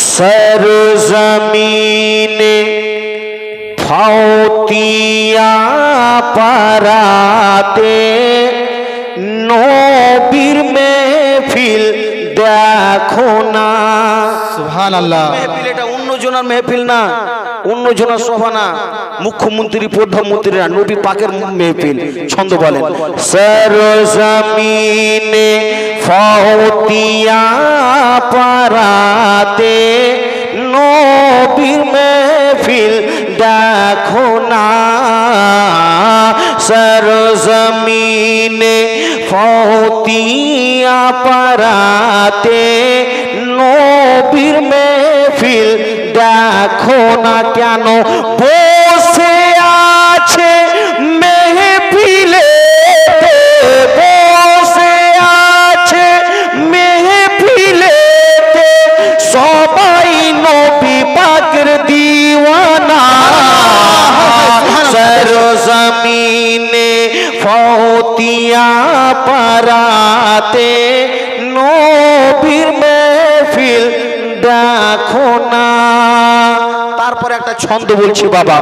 सरजमीने फाउतिया पराते नबीर महफिल देखो ना। সুবহানাল্লাহ। महफिल এটা অন্যজনের महफिल না, অন্যজনের সভা না, মুখ্যমন্ত্রী প্রধানমন্ত্রী না, নবী পাকের महफिल। ছন্দ বলেন सरजमीने फाउतिया पराते नबीर महफिल देखो ना। सरजमीने फाउतिया पराते नबीर महफिल देखो ना। কেন বসে আছে মেহফিলে, বসে আছে মেহফিলে, সবাই নবী পাকের দিওয়ানা। सरजमीने फाउतिया पराते नबीर महफिल देखो ना। তারপরে একটা ছন্দ বলছি বাবা,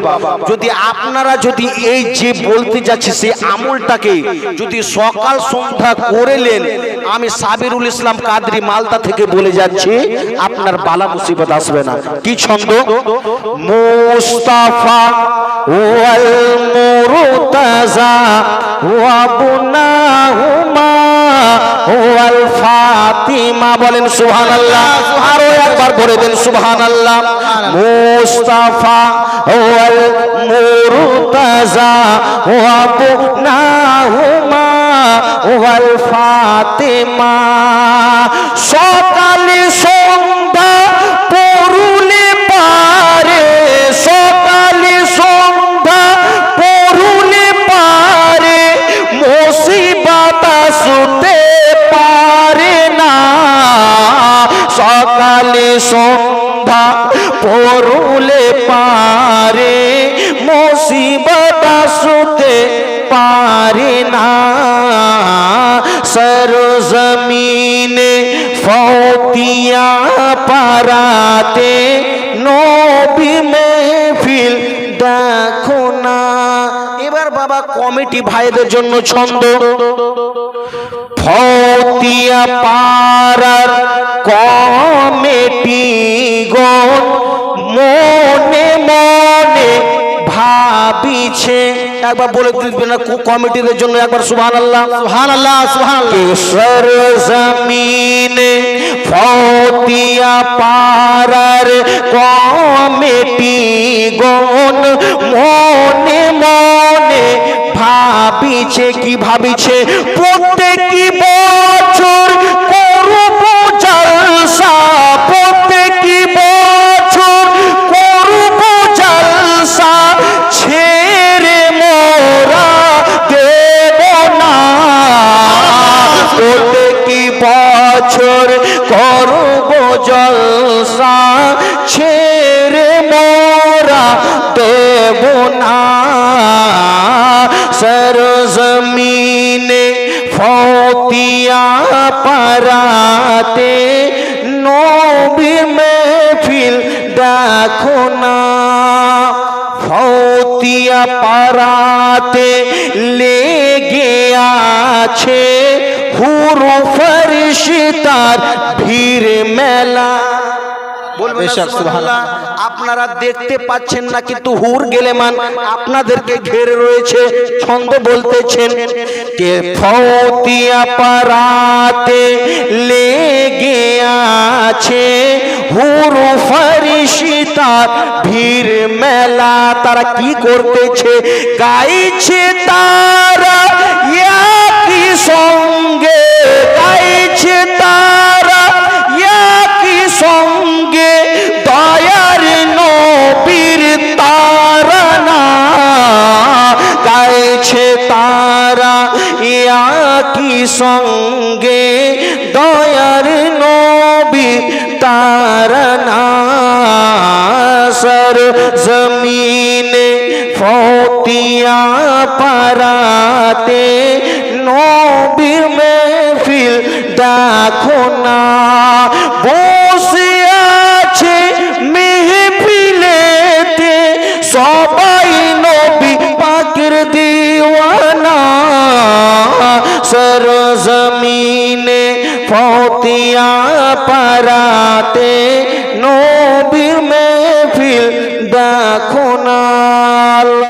যদি আপনারা যদি এই যে বলতে যাচ্ছি সেই আমলটাকে যদি সকাল সন্ধ্যা করেলেন, আমি সাবিরুল ইসলাম কাদরি মালদা থেকে বলে যাচ্ছি, আপনার বালা মুসিবত আসবে না। কি ছন্দ? মুস্তাফা ওয়াল মুরতাজা ওয়া বুনাহুমা ওয়াল ফাতিমা। বলেন সুবহানাল্লাহ। আরো একবার বলে দেন সুবহানাল্লাহ। মুস্তাফা ওয়াল মুরতাজা ওয়া বুনাহুমা ওয়াল ফাতিমা। সকালে সন্ধ্যা পড়ুলে পারে, সকালে সন্ধ্যা পড়ুলে পারে, মুসিবত আসতে পারে না। সকালে সন্ধ্যা পড়ুলে পারে, মুসিবত আসতে পারে না। सरजमीने फाउतिया पराते नबी महफिल देखो ना। এবার বাবা কমিটি ভাইদের জন্য ছন্দ। ফাউতিয়া পাড়ার কমিটি গণ মনে মনে ভাবিছে। একবার বলে দিবেন না কমিটিদের জন্য একবার সুবহানাল্লাহ সুবহানাল্লাহ সুবহানাল্লাহ। सरजमीने फाउতিয়া পাড়ার কমিটি গণ মনে মনে ভাবিছে। কি ভাবিছে? প্রত্যেকই বছর করব জলসা, প্রত্যেকই বছর করব জলসা, ছেড়ে মোরা দেব না। প্রত্যেকই বছর করব জলসা, ছেড়ে মোরা দেব না। सरजमीने फाउतिया पराते नबी महफिल देखो ना। फाउतिया पराते लेगे आछे হুর ফরিশতার ভিড় মেলা। বলবেন সুবহানাল্লাহ। আপনারা দেখতে পাচ্ছেন না, কিন্তু হুর গেলেমান আপনাদেরকে ঘিরে রয়েছে। ছন্দ বলতেছেন কে ফাউতিয়া পরাতে লেগে আছে হুর ফরিশতার ভিড় মেলা। তারা কি করতেছে? গাইছে তারা একই সঙ্গে, গাইছে তারা একই সঙ্গে, দয়ার নবীর তারানা। গাইছে তারা একই সঙ্গে, দয়ার নবীর তারানা। सरजमीने फाउतिया पराते নবীর महफिल देखो ना। বসে সবাই নবী পাকের দিওয়ানা সরজমিনে ফতিয়া পারাতে